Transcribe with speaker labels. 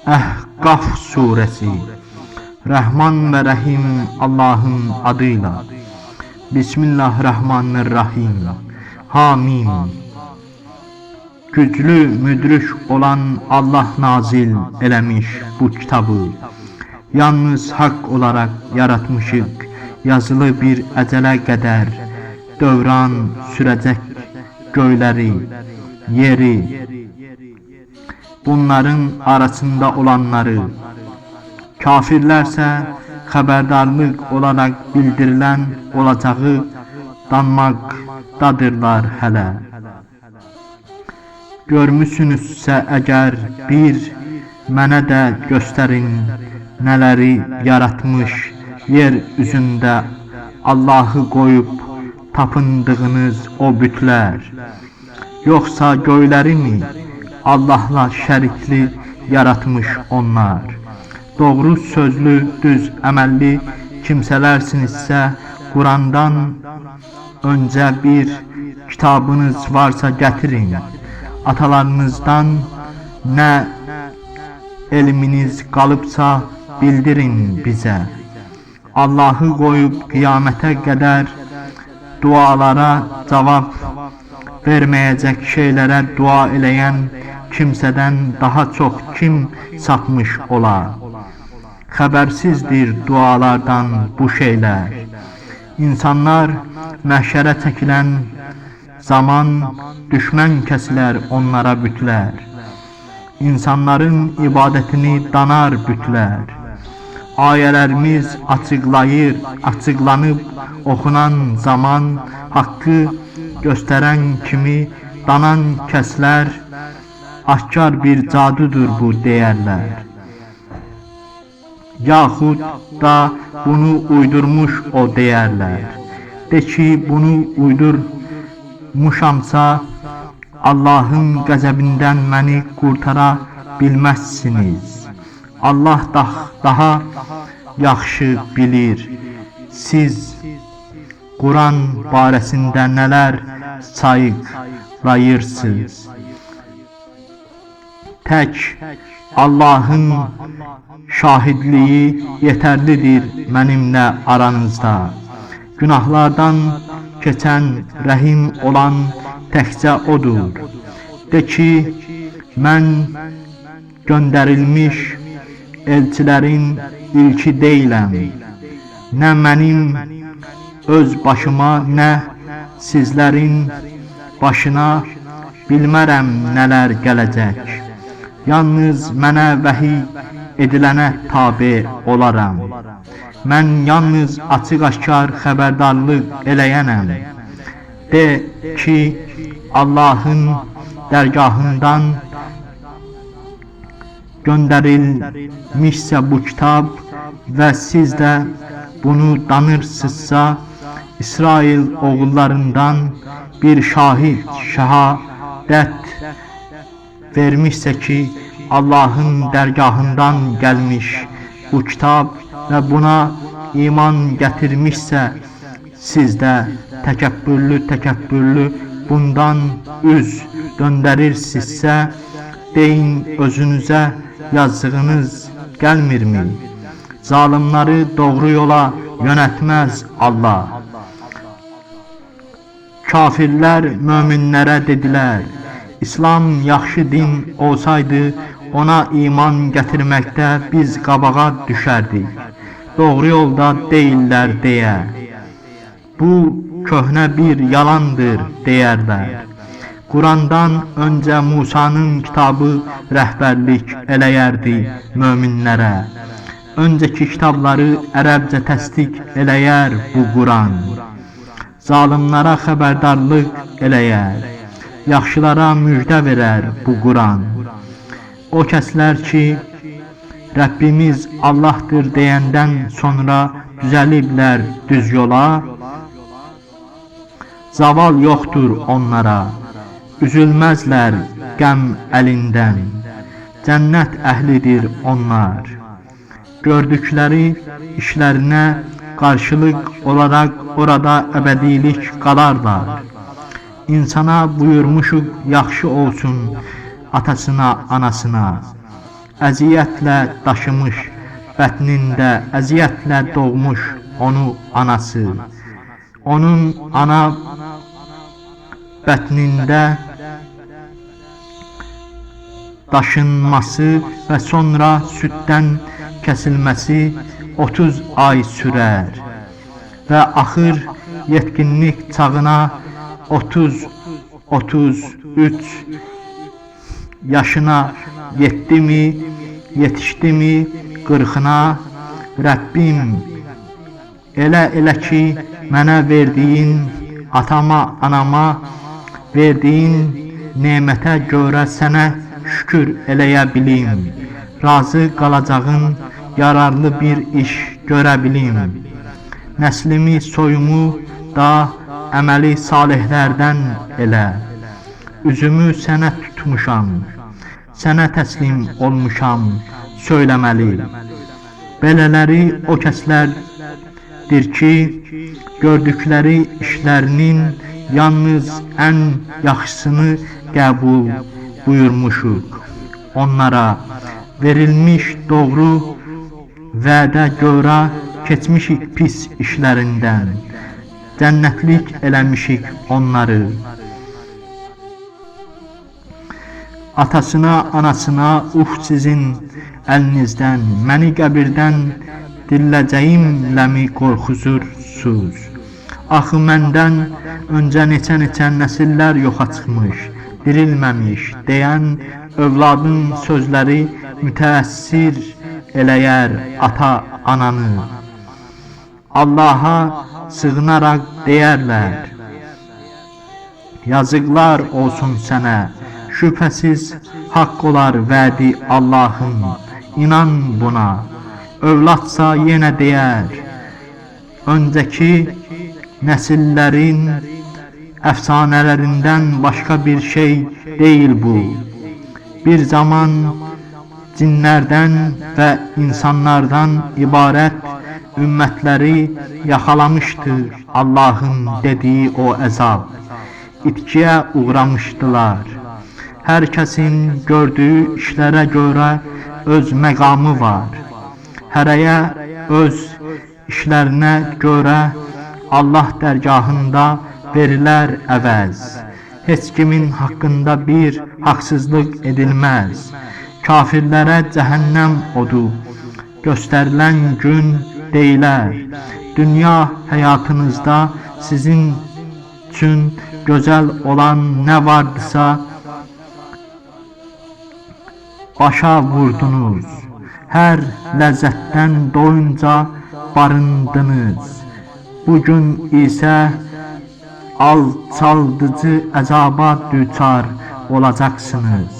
Speaker 1: Əhqaf suresi. Rahman ve Rahim Allah'ın adıyla. Bismillahirrahmanirrahim. Hamim. Güclü müdrik olan Allah nazil eləmiş bu kitabı. Yalnız hak olarak yaratmışık. Yazılı bir əcələ qədər dövran sürəcək göyləri, yeri, bunların arasında olanları. Kafirlərsə xəbərdarlıq olaraq bildirilən olacağı danmaqdadırlar hələ. Görmüsünüzsə əgər bir mənə də göstərin nələri yaratmış yer üzündə Allahı qoyub tapındığınız o bütlər. Yoxsa göyləri mi Allahla şərikli yaratmış onlar? Doğru sözlü, düz əməlli kimsələrsinizsə Qurandan öncə bir kitabınız varsa gətirin. Atalarınızdan nə elminiz qalıbsa bildirin bizə. Allahı qoyub qiyamətə qədər dualara cavab verməyəcək şeylərə dua eləyən kimsədən daha çox kim sapmış ola? Xəbərsizdir dualardan bu şeylər. İnsanlar məhşərə çəkilən zaman düşmən kəsilər onlara bütlər. İnsanların ibadətini danar bütlər. Ayələrimiz açıqlanıb oxunan zaman haqqı göstərən kimi danan kəslər aşkar bir cadudur bu deyərlər. Yaxud da bunu uydurmuş o deyərlər. De ki bunu uydurmuşamsa Allahın qəzəbindən məni qurtara bilməzsiniz. Allah daha yaxşı bilir. Siz Quran barəsində nələr sayıqlayırsınız? Tək Allahın şahidliyi yetərlidir mənimlə aranızda. Günahlardan keçən rəhim olan təkcə odur. De ki, mən göndərilmiş elçilərin ilki deyiləm. Nə mənim öz başıma, nə sizlərin başına bilmərəm nələr gələcək. Yalnız mənə vəhiy edilənə tabe olaram. Mən yalnız açıq-aşkar xəbərdarlıq eləyənəm. De ki, Allahın dərgahından göndərilmişsə bu kitab və siz də bunu danırsınızsa, İsrail oğullarından bir şahid şəhadət vermişsə ki, Allahın dərgahından gəlmiş bu kitab və buna iman gətirmişsə, siz də təkəbbürlü bundan üz döndərirsinizsə, deyin özünüzə yazdığınız gəlmirmi? Zalimləri doğru yola yönətməz Allah. Kafirlər möminlərə dedilər, İslam yaxşı din olsaydı ona iman gətirməkdə biz qabağa düşərdik. Doğru yolda deyirlər deyə. Bu köhnə bir yalandır deyərlər. Qurandan öncə Musanın kitabı rəhbərlik eləyərdi möminlərə. Öncəki kitabları ərəbcə təsdiq eləyər bu Quran. Zalimlara xəbərdarlıq eləyər. Yaxşılara müjdə verər bu Quran. O kəslər ki, Rəbbimiz Allahdır deyəndən sonra düzəliblər düz yola. Zaval yoxdur onlara. Üzülməzlər qəm əlindən. Cənnət əhlidir onlar. Gördükləri işlərinə qarşılıq olaraq orada əbədilik qalarlar. İnsana buyurmuşuq yaxşı olsun atasına, anasına. əziyyətlə daşımış, bətnində əziyyətlə doğmuş onu anası. Onun ana bətnində daşınması və sonra süddən kəsilməsi 30 ay sürər və axır yetkinlik çağına 30-33 yaşına yetdimi, yetişdimi 40'ına Rəbbim elə ki mənə verdiyin, atama, anama verdiyin nemətə görə sənə şükür eləyə bilim. Razı qalacağın yararlı bir iş görə bilim. Nəslimi, soyumu da əməli salihlərdən elə. Üzümü sənə tutmuşam, sənə təslim olmuşam söyləməli. Belələri o kəslərdir ki, gördükləri işlərinin yalnız ən yaxşısını qəbul buyurmuşuq. Onlara verilmiş doğru vədə görə keçmişik pis işlərindən, cənnətlik eləmişik onları. Atasına, anasına, sizin əlinizdən, məni qəbirdən dilləcəyimləmi qorxusursuz? Axı məndən öncə neçə nəsillər yoxa çıxmış, dirilməmiş deyən övladın sözləri mütəəssir eləyər ata-ananı. Allaha sığınaraq deyərlər, yazıqlar olsun sənə, şübhəsiz haqq olar vədi Allahın, inan buna. Övladsa yenə deyər, öncəki nəsillərin əfsanələrindən başqa bir şey deyil bu. Bir zaman cinlərdən və insanlardan ibarət ümmətləri yaxalamışdır Allahın dediyi o əzab. İtkiyə uğramışdılar. Hər kəsin gördüyü işlərə görə öz məqamı var. Hərəyə öz işlərinə görə Allah dərgahında verilər əvəz. Heç kimin haqqında bir haqsızlıq edilməz. Kafirlərə cəhənnəm odu göstərilən gün deyilər, dünya həyatınızda sizin üçün gözəl olan nə vardısa başa vurdunuz. Hər ləzzətdən doyunca barındınız. Bugün isə alçaldıcı əzaba düçar olacaqsınız.